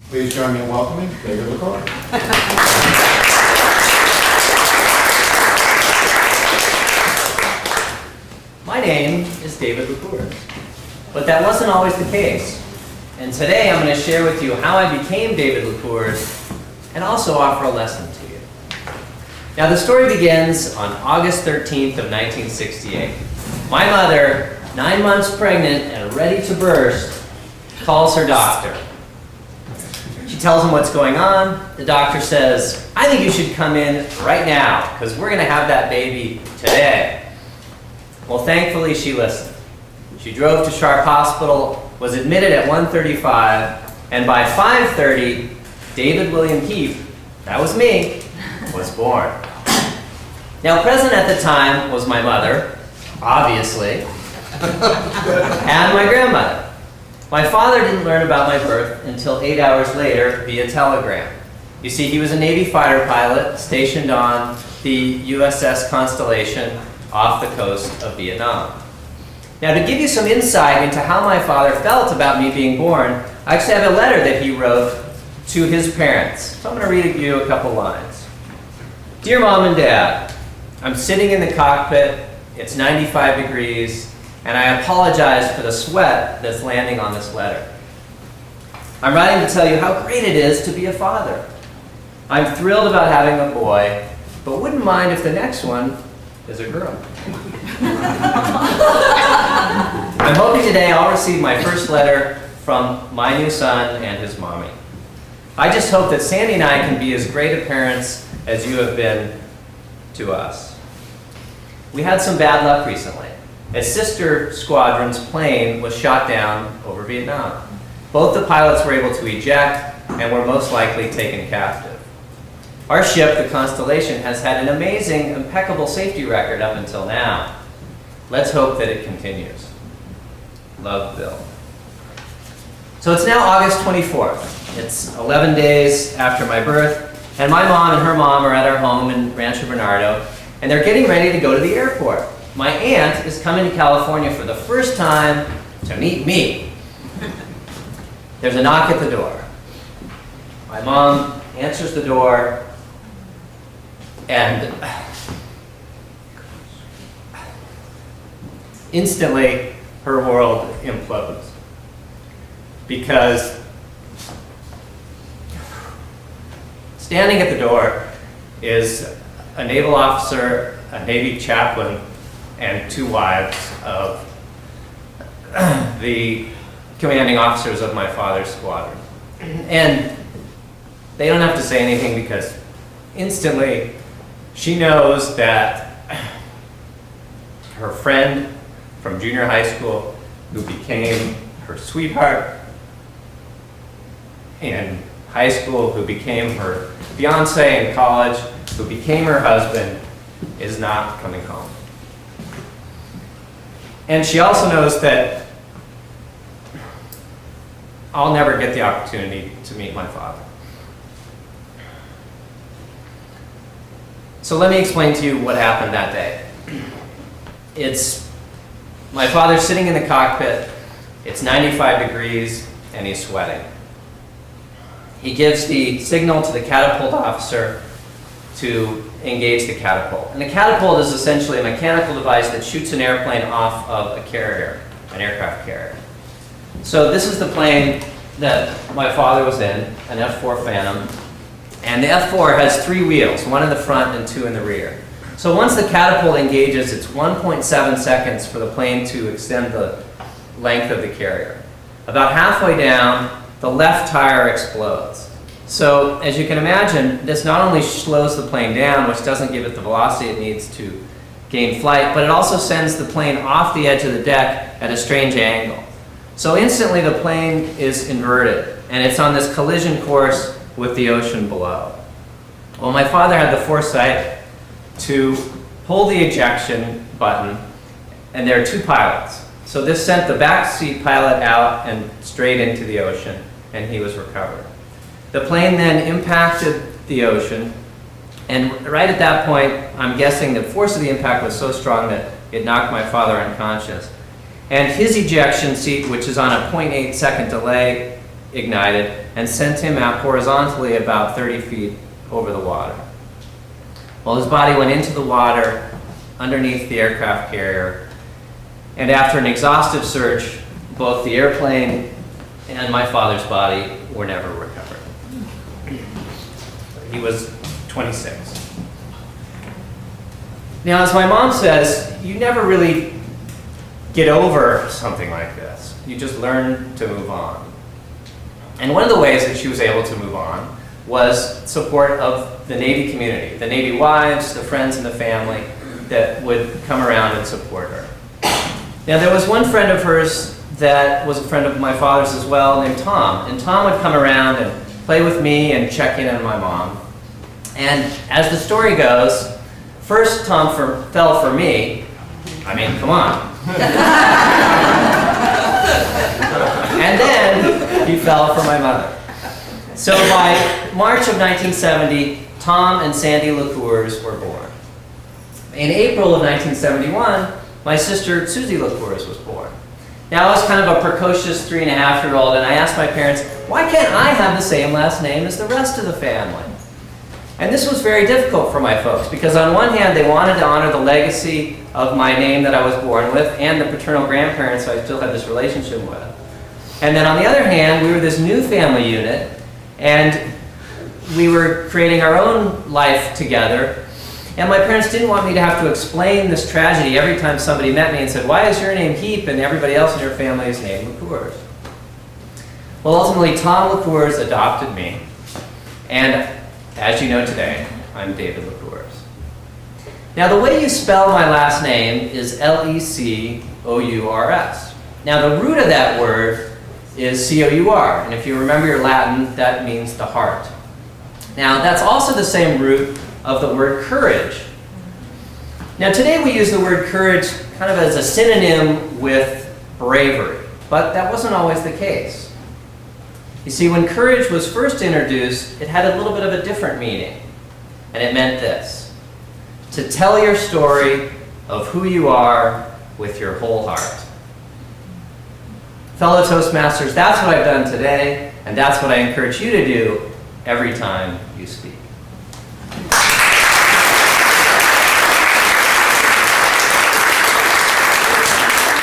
Please join me in welcoming David Lecours. My name is David Lecours, but that wasn't always the case. And today I'm going to share with you how I became David Lecours and also offer a lesson to you. Now the story begins on August 13th of 1968. My mother, 9 months pregnant and ready to burst, calls her doctor. She tells him what's going on. The doctor says, "I think you should come in right now because we're going to have that baby today." Well, thankfully she listened. She drove to Sharp Hospital, was admitted at 1:35, and by 5:30, David William Heath, that was me, was born. Now present at the time was my mother, obviously, and my grandmother. My father didn't learn about my birth until 8 hours later via telegram. You see, he was a Navy fighter pilot stationed on the USS Constellation off the coast of Vietnam. Now, to give you some insight into how my father felt about me being born, I actually have a letter that he wrote to his parents. So I'm going to read you a couple lines. "Dear Mom and Dad, I'm sitting in the cockpit, it's 95 degrees, and I apologize for the sweat that's landing on this letter. I'm writing to tell you how great it is to be a father. I'm thrilled about having a boy, but wouldn't mind if the next one is a girl. I'm hoping today I'll receive my first letter from my new son and his mommy. I just hope that Sandy and I can be as great a parents as you have been to us. We had some bad luck recently. A sister squadron's plane was shot down over Vietnam. Both the pilots were able to eject and were most likely taken captive. Our ship, the Constellation, has had an amazing, impeccable safety record up until now. Let's hope that it continues. Love, Bill." So it's now August 24th. It's 11 days after my birth, and my mom and her mom are at our home in Rancho Bernardo, and they're getting ready to go to the airport. My aunt is coming to California for the first time to meet me. There's a knock at the door. My mom answers the door, and instantly her world implodes. Because standing at the door is a naval officer, a Navy chaplain, and 2 wives of the commanding officers of my father's squadron. And they don't have to say anything because instantly she knows that her friend from junior high school, who became her sweetheart in high school, who became her fiance in college, who became her husband, is not coming home. And she also knows that I'll never get the opportunity to meet my father. So let me explain to you what happened that day. It's my father sitting in the cockpit, it's 95 degrees, and he's sweating. He gives the signal to the catapult officer to engage the catapult. And the catapult is essentially a mechanical device that shoots an airplane off of a carrier, an aircraft carrier. So this is the plane that my father was in, an F-4 Phantom. And the F-4 has 3 wheels, 1 in the front and 2 in the rear. So once the catapult engages, it's 1.7 seconds for the plane to extend the length of the carrier. About halfway down, the left tire explodes. So as you can imagine, this not only slows the plane down, which doesn't give it the velocity it needs to gain flight, but it also sends the plane off the edge of the deck at a strange angle. So instantly the plane is inverted, and it's on this collision course with the ocean below. Well, my father had the foresight to pull the ejection button, and there are 2 pilots. So this sent the backseat pilot out and straight into the ocean, and he was recovered. The plane then impacted the ocean, and right at that point, I'm guessing the force of the impact was so strong that it knocked my father unconscious. And his ejection seat, which is on a 0.8 second delay, ignited and sent him out horizontally about 30 feet over the water. Well, his body went into the water underneath the aircraft carrier, and after an exhaustive search, both the airplane and my father's body were never recovered. He was 26. Now, as my mom says, you never really get over something like this. You just learn to move on. And one of the ways that she was able to move on was support of the Navy community, the Navy wives, the friends and the family that would come around and support her. Now, there was one friend of hers that was a friend of my father's as well, named Tom. And Tom would come around and play with me and check in on my mom. And as the story goes, first Tom fell for me. I mean, come on. And then he fell for my mother. So by March of 1970, Tom and Sandy Lecours were born. In April of 1971, my sister Susie Lecours was born. Now, I was kind of a precocious 3.5-year-old, and I asked my parents, why can't I have the same last name as the rest of the family? And this was very difficult for my folks, because on one hand, they wanted to honor the legacy of my name that I was born with and the paternal grandparents I still had this relationship with. And then on the other hand, we were this new family unit, and we were creating our own life together. And my parents didn't want me to have to explain this tragedy every time somebody met me and said, why is your name Heap and everybody else in your family is named Lecours? Well, ultimately, Tom Lecours adopted me. And as you know today, I'm David Lecours. Now, the way you spell my last name is Lecours. Now, the root of that word is C-O-U-R. And if you remember your Latin, that means the heart. Now, that's also the same root of the word courage. Now, today we use the word courage kind of as a synonym with bravery, but that wasn't always the case. You see, when courage was first introduced, it had a little bit of a different meaning, and it meant this: to tell your story of who you are with your whole heart. Fellow Toastmasters, that's what I've done today, and that's what I encourage you to do every time you speak.